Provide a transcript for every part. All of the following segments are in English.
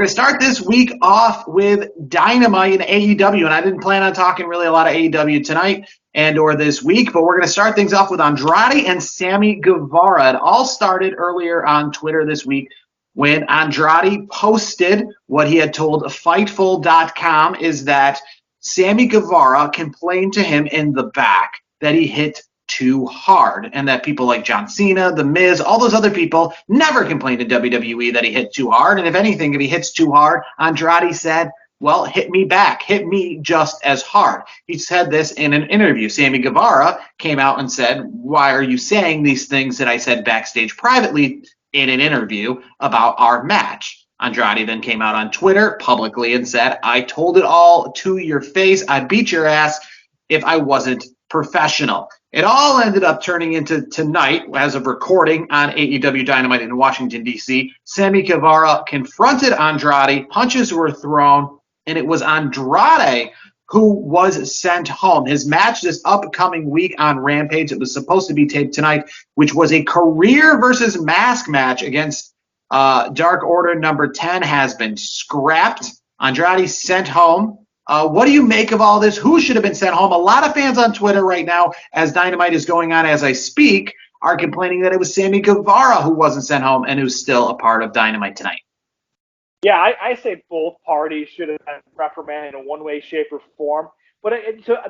going to start this week off with Dynamite and AEW, and I didn't plan on talking really a lot of AEW tonight and or this week, but we're going to start things off with Andrade and Sammy Guevara. It all started earlier on Twitter this week when Andrade posted what he had told Fightful.com is that Sammy Guevara complained to him in the back that he hit too hard, and that people like John Cena, The Miz, all those other people never complained to WWE that he hit too hard. And if anything, if he hits too hard, Andrade said, well, hit me back, hit me just as hard. He said this in an interview. Sammy Guevara came out and said, why are you saying these things that I said backstage privately in an interview about our match? Andrade then came out on Twitter publicly and said, I told it all to your face. I'd beat your ass if I wasn't professional. It all ended up turning into tonight, as of recording on AEW Dynamite in Washington, D.C. Sammy Guevara confronted Andrade, punches were thrown, and it was Andrade who was sent home. His match this upcoming week on Rampage, it was supposed to be taped tonight, which was a career versus mask match against Dark Order number 10, has been scrapped. Andrade sent home. What do you make of all this? Who should have been sent home? A lot of fans on Twitter right now, as Dynamite is going on as I speak, are complaining that it was Sammy Guevara who wasn't sent home and who's still a part of Dynamite tonight. Yeah, I say both parties should have been reprimanded in one way, shape, or form. But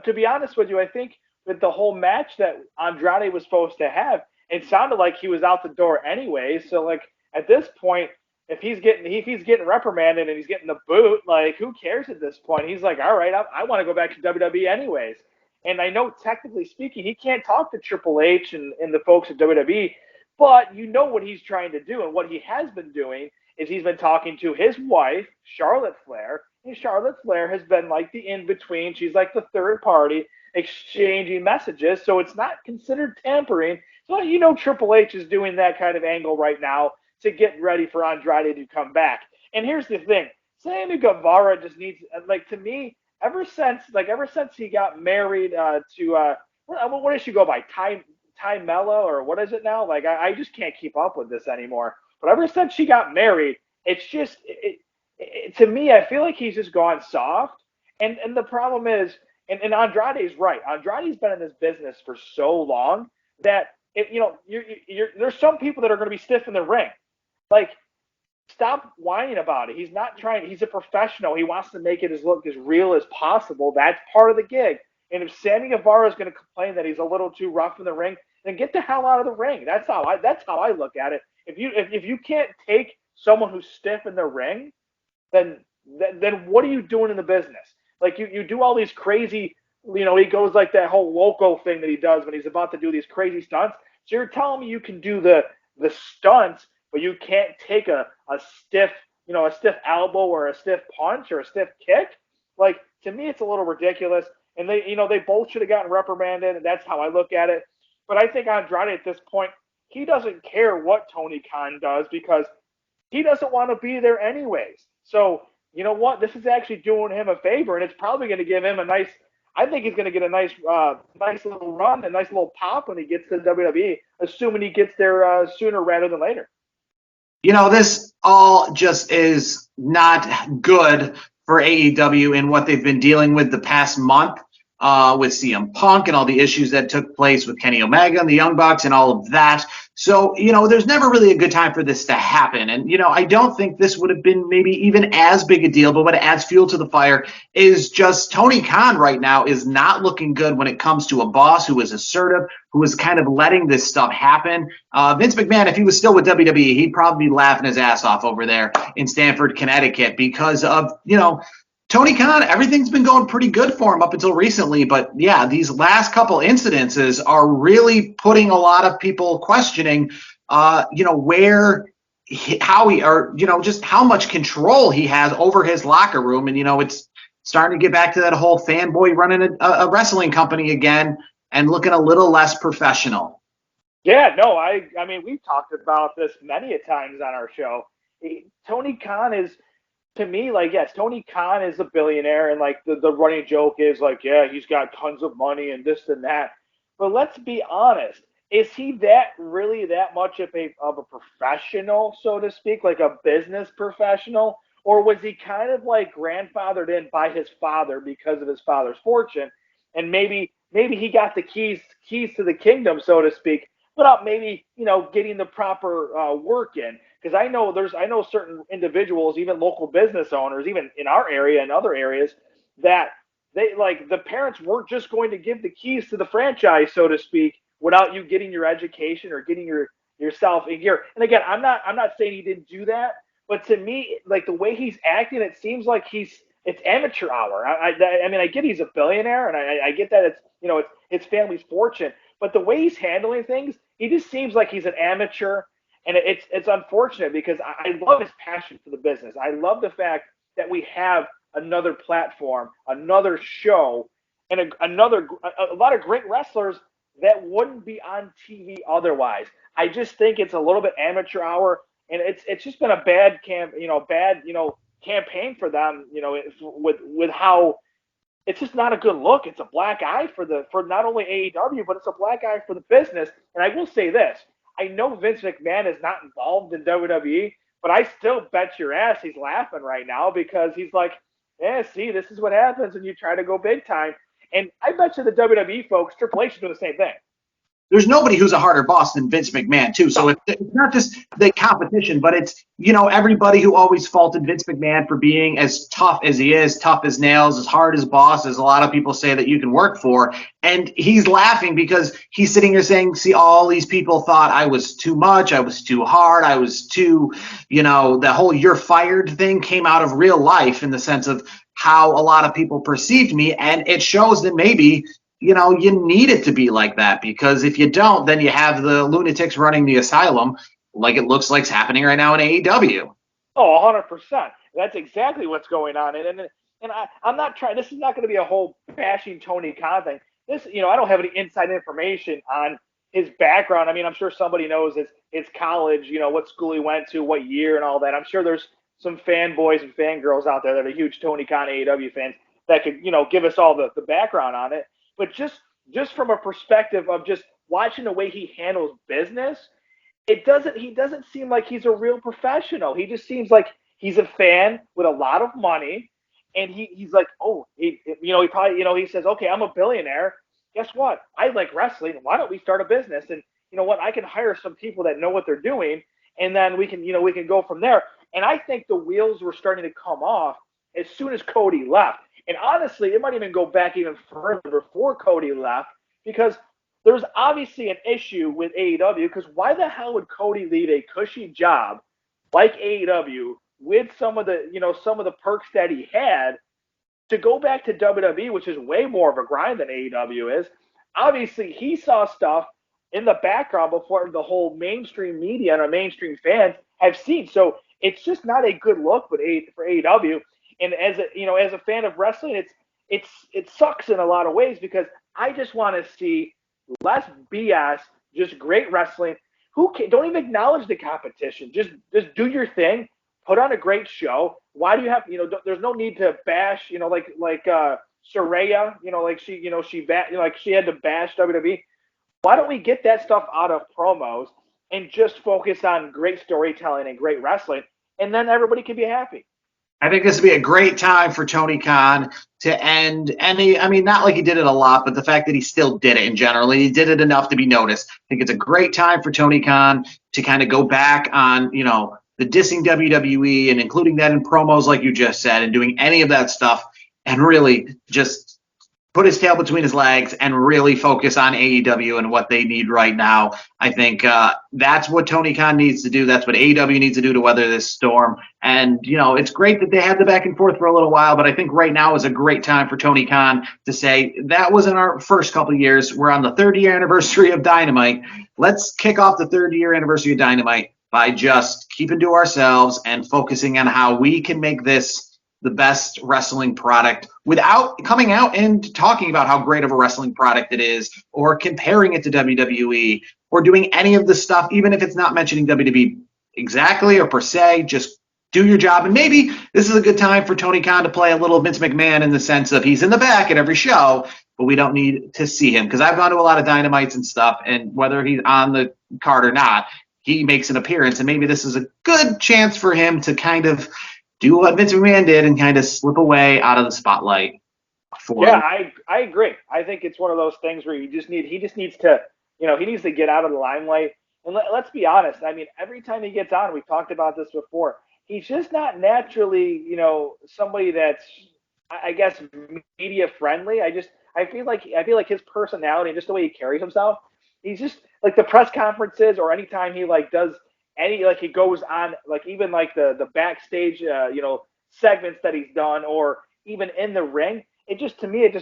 to be honest with you, I think with the whole match that Andrade was supposed to have, it sounded like he was out the door anyway. So, like, at this point, if he's getting reprimanded and he's getting the boot, like, who cares at this point? He's like, all right, I want to go back to WWE anyways. And I know, technically speaking, he can't talk to Triple H and the folks at WWE, but you know what he's trying to do. And what he has been doing is he's been talking to his wife, Charlotte Flair, and Charlotte Flair has been like the in-between. She's like the third party exchanging messages, so it's not considered tampering. So you know Triple H is doing that kind of angle right now to get ready for Andrade to come back. And here's the thing. Sammy Guevara just needs, like, to me, ever since he got married to, what does she go by? Ty Mella, or what is it now? Like, I just can't keep up with this anymore. But ever since she got married, it's just, to me, I feel like he's just gone soft. And the problem is, and Andrade's right. Andrade's been in this business for so long that, there's some people that are going to be stiff in the ring. Like, stop whining about it. He's not trying. He's a professional. He wants to make it look as real as possible. That's part of the gig. And if Sammy Guevara is going to complain that he's a little too rough in the ring, then get the hell out of the ring. That's how I look at it. If you can't take someone who's stiff in the ring, then what are you doing in the business? Like, you do all these crazy, he goes like that whole loco thing that he does when he's about to do these crazy stunts. So you're telling me you can do the stunts, but you can't take a stiff elbow or a stiff punch or a stiff kick? Like, to me, it's a little ridiculous. And they both should have gotten reprimanded, and that's how I look at it. But I think Andrade at this point, he doesn't care what Tony Khan does because he doesn't want to be there anyways. So, you know what? This is actually doing him a favor, and it's probably going to give him I think he's going to get a nice little run, a nice little pop when he gets to WWE, assuming he gets there sooner rather than later. This all just is not good for AEW and what they've been dealing with the past month with CM Punk and all the issues that took place with Kenny Omega and the Young Bucks and all of that. So, there's never really a good time for this to happen. And, I don't think this would have been maybe even as big a deal, but what adds fuel to the fire is just Tony Khan right now is not looking good when it comes to a boss who is assertive, who is kind of letting this stuff happen. Vince McMahon, if he was still with WWE, he'd probably be laughing his ass off over there in Stamford, Connecticut because of, Tony Khan, everything's been going pretty good for him up until recently, but yeah, these last couple incidences are really putting a lot of people questioning, just how much control he has over his locker room. And, it's starting to get back to that whole fanboy running a wrestling company again and looking a little less professional. Yeah, no, I mean, we've talked about this many a times on our show. Tony Khan is, to me, like, yes, Tony Khan is a billionaire, and like the running joke is like, yeah, he's got tons of money and this and that. But let's be honest, is he that much of a professional, so to speak, like a business professional? Or was he kind of like grandfathered in by his father because of his father's fortune, and maybe he got the keys to the kingdom, so to speak, without maybe getting the proper work in? Because I know certain individuals, even local business owners, even in our area and other areas, that they like the parents weren't just going to give the keys to the franchise, so to speak, without you getting your education or getting yourself in gear. And again, I'm not saying he didn't do that, but to me, like the way he's acting, it seems like it's amateur hour. I mean, I get he's a billionaire, and I get that it's it's family's fortune, but the way he's handling things, he just seems like he's an amateur, and it's unfortunate because I love his passion for the business. I love the fact that we have another platform, another show, and a lot of great wrestlers that wouldn't be on TV otherwise. I just think it's a little bit amateur hour, and it's just been a bad campaign for them. With how it's just not a good look. It's a black eye for not only AEW, but it's a black eye for the business. And I will say this: I know Vince McMahon is not involved in WWE, but I still bet your ass he's laughing right now because he's like, "Yeah, see, this is what happens when you try to go big time." And I bet you the WWE folks, Triple H, is doing the same thing. There's nobody who's a harder boss than Vince McMahon, too. So it's not just the competition, but it's, everybody who always faulted Vince McMahon for being as tough as he is, tough as nails, as hard as boss, as a lot of people say that you can work for. And he's laughing because he's sitting here saying, see, all these people thought I was too much, I was too hard, I was too, the whole you're fired thing came out of real life in the sense of how a lot of people perceived me. And it shows that maybe you need it to be like that, because if you don't, then you have the lunatics running the asylum like it looks like's happening right now in AEW. Oh, 100%. That's exactly what's going on. I'm not trying, this is not going to be a whole bashing Tony Khan thing. This, I don't have any inside information on his background. I mean, I'm sure somebody knows his college, what school he went to, what year and all that. I'm sure there's some fanboys and fangirls out there that are huge Tony Khan AEW fans that could, give us all the background on it. But just from a perspective of just watching the way he handles business, he doesn't seem like he's a real professional. He just seems like he's a fan with a lot of money, and he's like, he probably, he says, okay, I'm a billionaire. Guess what? I like wrestling. Why don't we start a business? And you know what? I can hire some people that know what they're doing, and then we can go from there. And I think the wheels were starting to come off as soon as Cody left. And honestly, it might even go back even further before Cody left, because there's obviously an issue with AEW, because why the hell would Cody leave a cushy job like AEW with some of the perks that he had to go back to WWE, which is way more of a grind than AEW is? Obviously, he saw stuff in the background before the whole mainstream media and our mainstream fans have seen. So it's just not a good look for AEW. And as a fan of wrestling, it sucks in a lot of ways, because I just want to see less BS, just great wrestling. Don't even acknowledge the competition. Just do your thing. Put on a great show. Why do you have there's no need to bash like Saraya, like she had to bash WWE. Why don't we get that stuff out of promos and just focus on great storytelling and great wrestling, and then everybody can be happy? I think this would be a great time for Tony Khan to end any, not like he did it a lot, but the fact that he still did it in general, he did it enough to be noticed. I think it's a great time for Tony Khan to kind of go back on, the dissing WWE and including that in promos like you just said, and doing any of that stuff, and really just put his tail between his legs and really focus on AEW and what they need right now. I think that's what Tony Khan needs to do. That's what AEW needs to do to weather this storm. And, it's great that they had the back and forth for a little while, but I think right now is a great time for Tony Khan to say, that was in our first couple of years. We're on the 30-year anniversary of Dynamite. Let's kick off the 30-year anniversary of Dynamite by just keeping to ourselves and focusing on how we can make this the best wrestling product without coming out and talking about how great of a wrestling product it is, or comparing it to WWE, or doing any of the stuff, even if it's not mentioning WWE exactly or per se. Just do your job. And maybe this is a good time for Tony Khan to play a little Vince McMahon in the sense of he's in the back at every show, but we don't need to see him. Because I've gone to a lot of Dynamites and stuff, and whether he's on the card or not, he makes an appearance. And maybe this is a good chance for him to kind of do what Vince McMahon did and kind of slip away out of the spotlight. I agree. I think it's one of those things where he just needs to, he needs to get out of the limelight. And let's be honest. I mean, every time he gets on, we've talked about this before. He's just not naturally, somebody that's, I guess, media friendly. I feel like his personality and just the way he carries himself. He's just like the press conferences or anytime he does he goes on even the backstage segments that he's done or even in the ring. It just to me it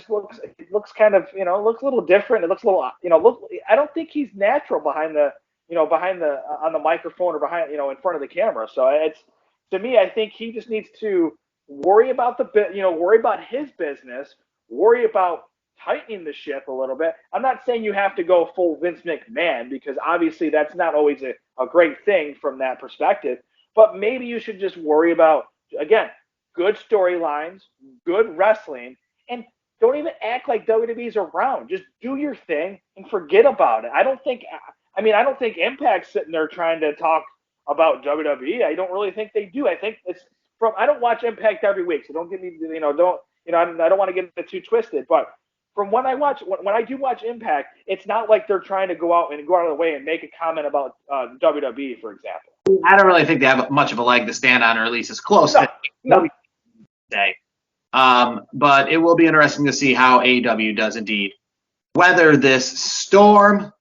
looks kind of it looks a little different. It looks a little I don't think he's natural behind the on the microphone or behind in front of the camera. So it's to me I think he just needs to worry about worry about his business, worry about tightening the ship a little bit. I'm not saying you have to go full Vince McMahon because obviously that's not always a great thing from that perspective. But maybe you should just worry about, again, good storylines, good wrestling, and don't even act like WWE's around. Just do your thing and forget about it. I don't think Impact's sitting there trying to talk about WWE. I don't really think they do. I think it's I don't watch Impact every week, so don't get me, I don't want to get it too twisted, but from when I do watch Impact, it's not like they're trying to go out of the way and make a comment about WWE, for example. I don't really think they have much of a leg to stand on, or at least as close to today. But it will be interesting to see how AEW does indeed weather this storm.